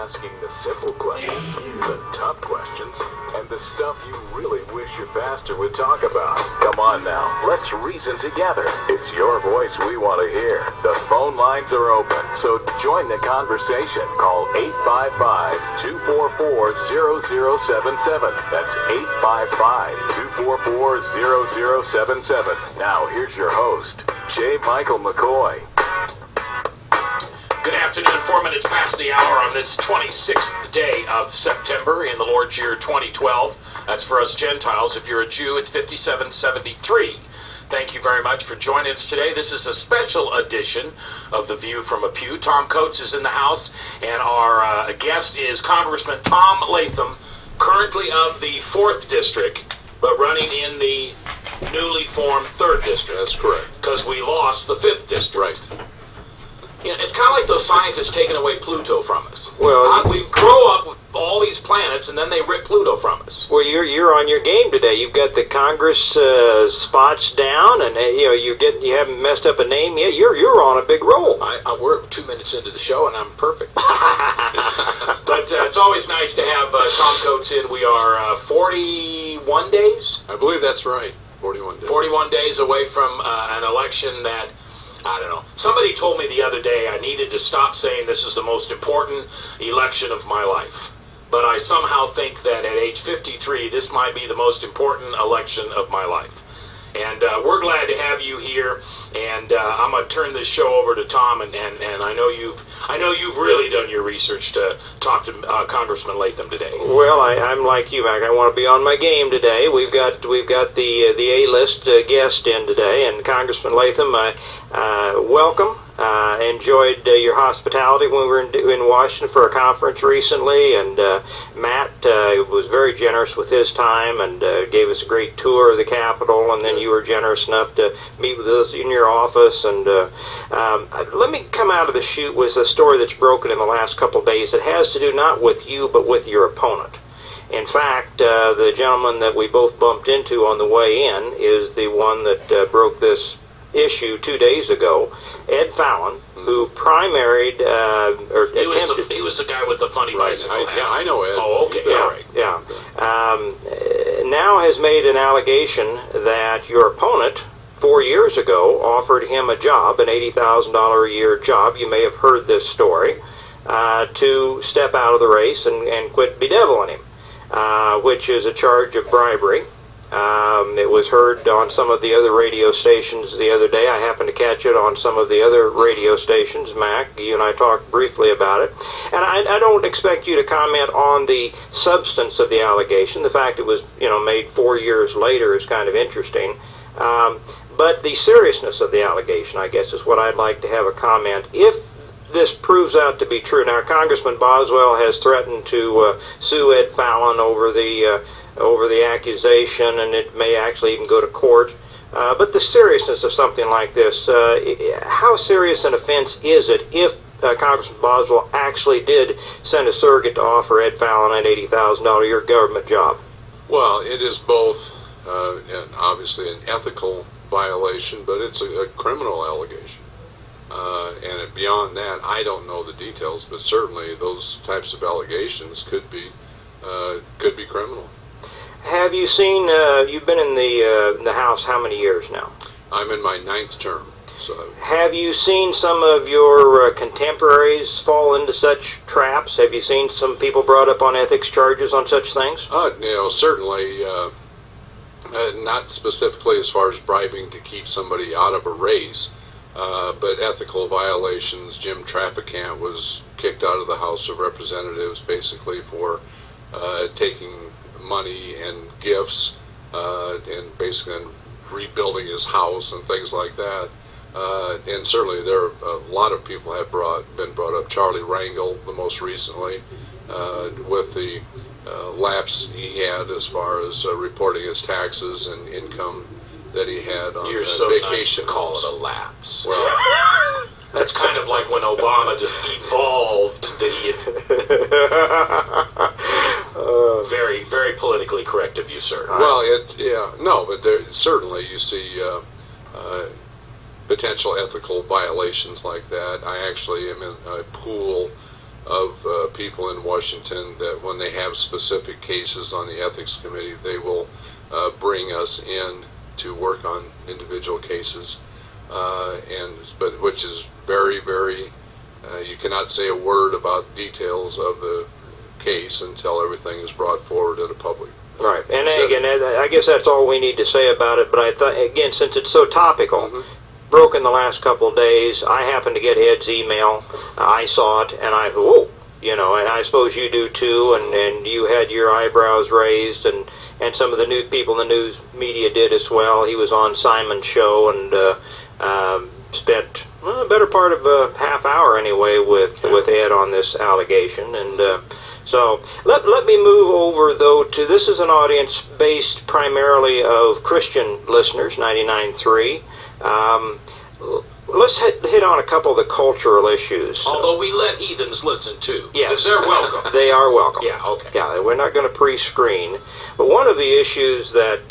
asking the simple questions, the tough questions, and the stuff you really wish your pastor would talk about. Come on now, let's reason together. It's your voice we want to hear. The phone lines are open, so join the conversation. Call 855-244-0077. That's 855-244-0077. Now here's your host, J. Michael McCoy. Good afternoon, 4 minutes past the hour on this 26th day of September in the Lord's year 2012. That's for us Gentiles. If you're a Jew, it's 5773. Thank you very much for joining us today. This is a special edition of The View from a Pew. Tom Coates is in the house, and our guest is Congressman Tom Latham, currently of the 4th District, but running in the newly formed 3rd District. That's correct. Because we lost the 5th District. Right. You know, it's kind of like those scientists taking away Pluto from us. Well, we grow up with all these planets, and then they rip Pluto from us. Well, you're on your game today. You've got the Congress spots down, and you haven't messed up a name yet. You're on a big roll. We're 2 minutes into the show, and I'm perfect. But it's always nice to have Tom Coates in. We are 41 days. I believe that's right. 41 days. 41 days away from an election that. I don't know. Somebody told me the other day I needed to stop saying this is the most important election of my life. But I somehow think that at age 53, this might be the most important election of my life. And we're glad to have you here. And I'm going to turn this show over to Tom. And I know you've really done your research to talk to Congressman Latham today. Well, I'm like you, Mac. I want to be on my game today. We've got the A-list guest in today, and Congressman Latham, welcome. Enjoyed your hospitality when we were in Washington for a conference recently, and Matt was very generous with his time and gave us a great tour of the Capitol, and then you were generous enough to meet with us in your office. And let me come out of the chute with a story that's broken in the last couple of days. It has to do not with you, but with your opponent. In fact, the gentleman that we both bumped into on the way in is the one that broke this issue 2 days ago, Ed Fallon, who primaried or attempted. He was the guy with the funny bicycle. Yeah, I know Ed. Oh, okay. Yeah, All right. yeah. Now has made an allegation that your opponent 4 years ago offered him a job, an $80,000 a year job. You may have heard this story, to step out of the race and quit bedeviling him, which is a charge of bribery. It was heard on some of the other radio stations the other day. I happened to catch it on some of the other radio stations. Mac, you and I talked briefly about it. And I don't expect you to comment on the substance of the allegation. The fact it was made 4 years later is kind of interesting. But the seriousness of the allegation, I guess, is what I'd like to have a comment. If this proves out to be true, now Congressman Boswell has threatened to sue Ed Fallon over the accusation, and it may actually even go to court. But the seriousness of something like this, how serious an offense is it if Congressman Boswell actually did send a surrogate to offer Ed Fallon an $80,000 a year government job? Well, it is both obviously an ethical violation, but it's a criminal allegation. And beyond that, I don't know the details, but certainly those types of allegations could be criminal. Have you seen? You've been in the House how many years now? I'm in my 9th term. So, have you seen some of your contemporaries fall into such traps? Have you seen some people brought up on ethics charges on such things? Certainly, not specifically as far as bribing to keep somebody out of a race, but ethical violations. Jim Traficant was kicked out of the House of Representatives basically for taking money and gifts and basically rebuilding his house and things like that. And certainly there are a lot of people have been brought up. Charlie Rangel, the most recently, with the lapse he had as far as reporting his taxes and income that he had on You're so vacation. nice to call it a lapse. Well, that's kind of like when Obama just evolved very, very politically correct of you, sir. Well, but certainly you see potential ethical violations like that. I actually am in a pool of people in Washington that when they have specific cases on the ethics committee, they will bring us in to work on individual cases, but which is very, very. You cannot say a word about details of the case until everything is brought forward at a public. Right, and again, I guess that's all we need to say about it. But I thought, again, since it's so topical, broken the last couple of days, I happened to get Ed's email. I saw it, and I thought, whoa, you know, and I suppose you do too. And you had your eyebrows raised, and some of the new people in the news media did as well. He was on Simon's show and spent a better part of a half hour anyway with Ed on this allegation. And so let me move over, though, to this is an audience based primarily of Christian listeners, 99.3. Let's hit on a couple of the cultural issues. Although we let heathens listen too. Yes. They're welcome. They are welcome. Yeah, okay. Yeah, we're not going to pre-screen. But one of the issues that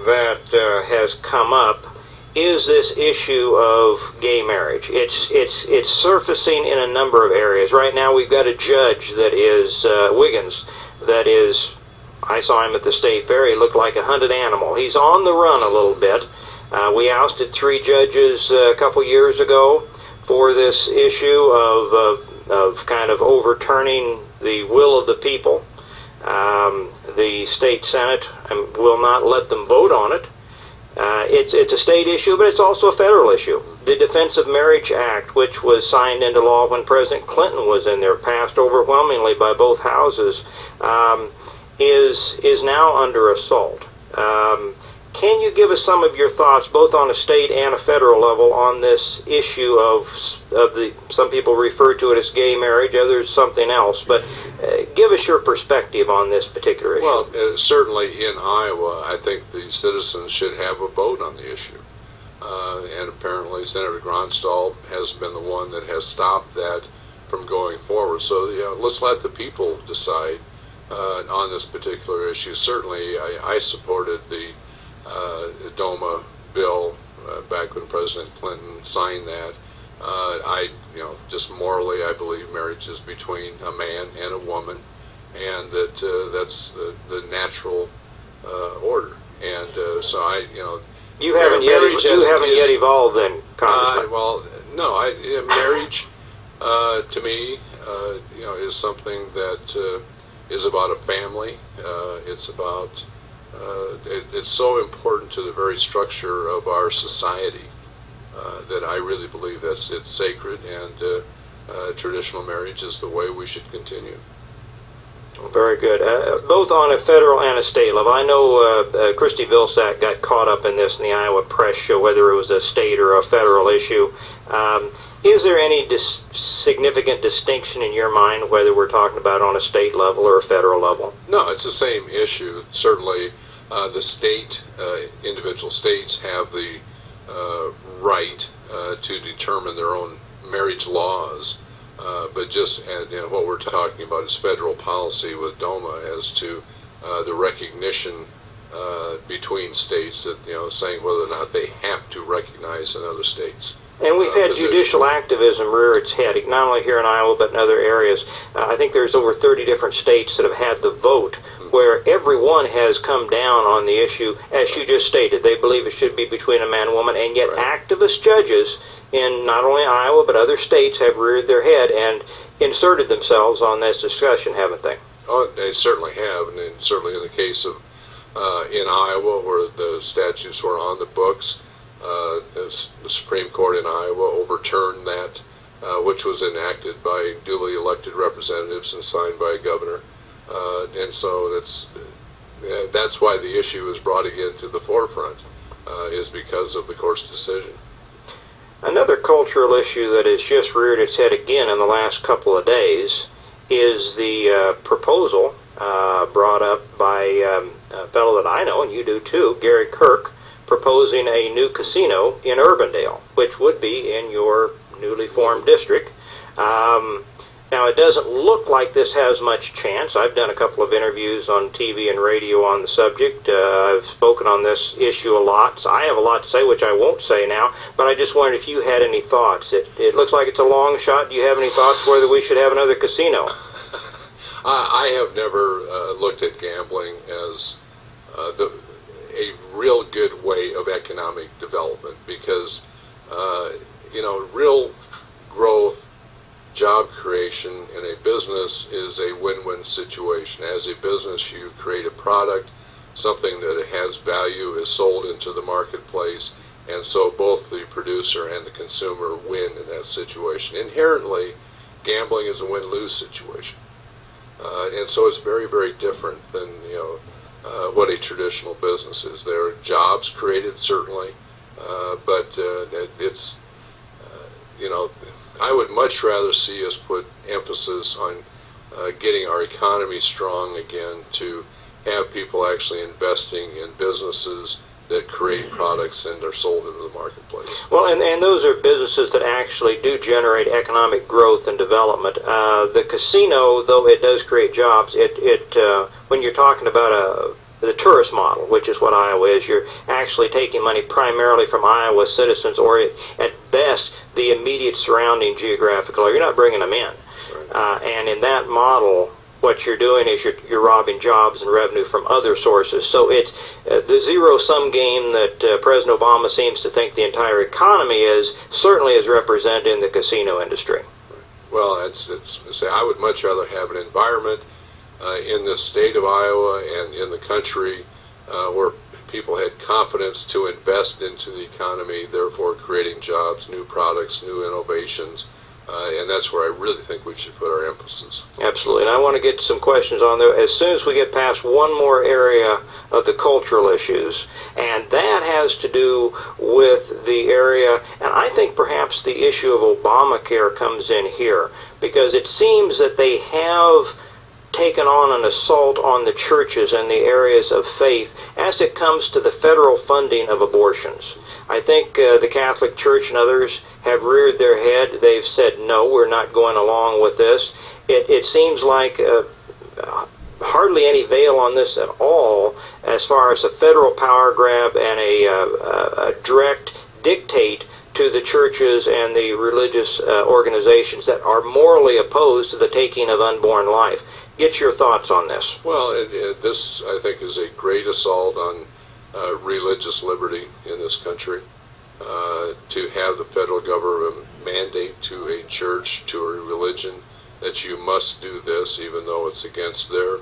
has come up is this issue of gay marriage. It's surfacing in a number of areas. Right now we've got a judge that is, Wiggins, that is, I saw him at the State Fair, he looked like a hunted animal. He's on the run a little bit. We ousted 3 judges a couple years ago for this issue of kind of overturning the will of the people. The state Senate will not let them vote on it. It's a state issue, but it's also a federal issue. The Defense of Marriage Act, which was signed into law when President Clinton was in there, passed overwhelmingly by both houses, is now under assault. Can you give us some of your thoughts, both on a state and a federal level, on this issue of the, some people refer to it as gay marriage, others something else, but give us your perspective on this particular issue. Well, certainly in Iowa, I think the citizens should have a vote on the issue. And apparently Senator Gronstal has been the one that has stopped that from going forward. So, let's let the people decide on this particular issue. Certainly, I supported the DOMA bill back when President Clinton signed that. Just morally, I believe marriage is between a man and a woman, and that that's the natural order. And so you haven't yet evolved then, Congressman. Marriage to me, is something that is about a family. It's about it's so important to the very structure of our society that I really believe it's sacred, and traditional marriage is the way we should continue. Very good. Both on a federal and a state level. I know Christy Vilsack got caught up in this in the Iowa Press show, whether it was a state or a federal issue. Is there any significant distinction in your mind whether we're talking about on a state level or a federal level? No, it's the same issue. Certainly the state, individual states have the right to determine their own marriage laws, but just what we're talking about is federal policy with DOMA as to the recognition between states, that saying whether or not they have to recognize in other states. And we've had judicial activism rear its head, not only here in Iowa but in other areas. I think there's over 30 different states that have had the vote where everyone has come down on the issue, as you just stated. They believe it should be between a man and woman, and yet activist judges in not only Iowa but other states have reared their head and inserted themselves on this discussion, haven't they? Oh, they certainly have, and certainly in the case of in Iowa, where the statutes were on the books, the Supreme Court in Iowa overturned that, which was enacted by duly elected representatives and signed by a governor. And so that's why the issue is brought again to the forefront, is because of the court's decision. Another cultural issue that has just reared its head again in the last couple of days is the proposal brought up by a fellow that I know, and you do too, Gary Kirk, proposing a new casino in Urbandale, which would be in your newly formed district. Now, it doesn't look like this has much chance. I've done a couple of interviews on TV and radio on the subject. I've spoken on this issue a lot, so I have a lot to say, which I won't say now, but I just wondered if you had any thoughts. It looks like it's a long shot. Do you have any thoughts whether we should have another casino? I have never looked at gambling as a real good way of economic development because, real growth, job creation in a business is a win-win situation. As a business, you create a product, something that has value is sold into the marketplace, and so both the producer and the consumer win in that situation. Inherently, gambling is a win-lose situation. And so it's very, very different than, what a traditional business is. There are jobs created, certainly, but it's, I would much rather see us put emphasis on getting our economy strong again, to have people actually investing in businesses that create products and are sold into the marketplace. Well, and those are businesses that actually do generate economic growth and development. The casino, though it does create jobs, when you're talking about the tourist model, which is what Iowa is, you're actually taking money primarily from Iowa citizens, or at best the immediate surrounding geographical area. You're not bringing them in. Right. And in that model, what you're doing is you're robbing jobs and revenue from other sources. So it's the zero-sum game that President Obama seems to think the entire economy certainly is represented in the casino industry. Well, I would much rather have an environment in the state of Iowa and in the country where people had confidence to invest into the economy, therefore creating jobs, new products, new innovations. And that's where I really think we should put our emphasis. Absolutely. And I want to get some questions on there as soon as we get past one more area of the cultural issues, and that has to do with the area, and I think perhaps the issue of Obamacare comes in here, because it seems that they have taken on an assault on the churches and the areas of faith as it comes to the federal funding of abortions. I think the Catholic Church and others have reared their head. They've said, no, we're not going along with this. It seems like hardly any veil on this at all as far as a federal power grab and a direct dictate to the churches and the religious organizations that are morally opposed to the taking of unborn life. Get your thoughts on this. Well, this, I think, is a great assault on religious liberty in this country. To have the federal government mandate to a church, to a religion, that you must do this, even though it's against their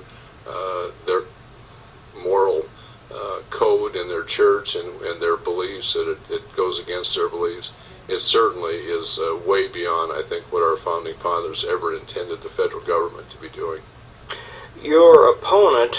moral code in their church and their beliefs, that it goes against their beliefs. It certainly is way beyond, I think, what our founding fathers ever intended the federal government to be doing. Your opponent,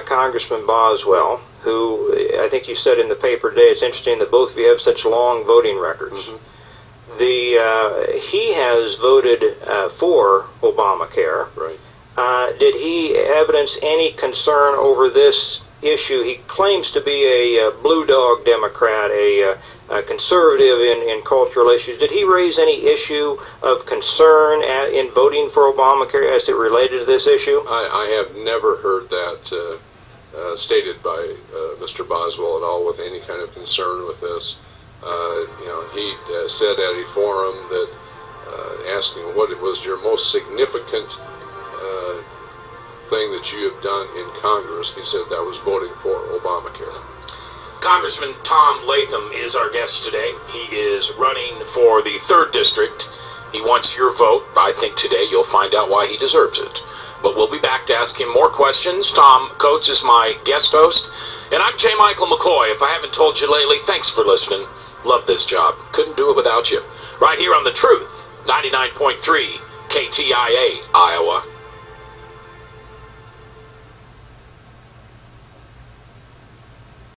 Congressman Boswell, who I think you said in the paper today, it's interesting that both of you have such long voting records. Mm-hmm. He has voted for Obamacare. Right. Did he evidence any concern over this issue? He claims to be a blue dog Democrat, a conservative in cultural issues. Did he raise any issue of concern in voting for Obamacare as it related to this issue? I have never heard that stated by Mr. Boswell at all with any kind of concern with this. He said at a forum that asking what was your most significant thing that you have done in Congress, he said that was voting for Obamacare. Congressman Tom Latham is our guest today. He is running for the 3rd District. He wants your vote. I think today you'll find out why he deserves it. But we'll be back to ask him more questions. Tom Coates is my guest host. And I'm J. Michael McCoy. If I haven't told you lately, thanks for listening. Love this job. Couldn't do it without you. Right here on The Truth, 99.3 KTIA, Iowa.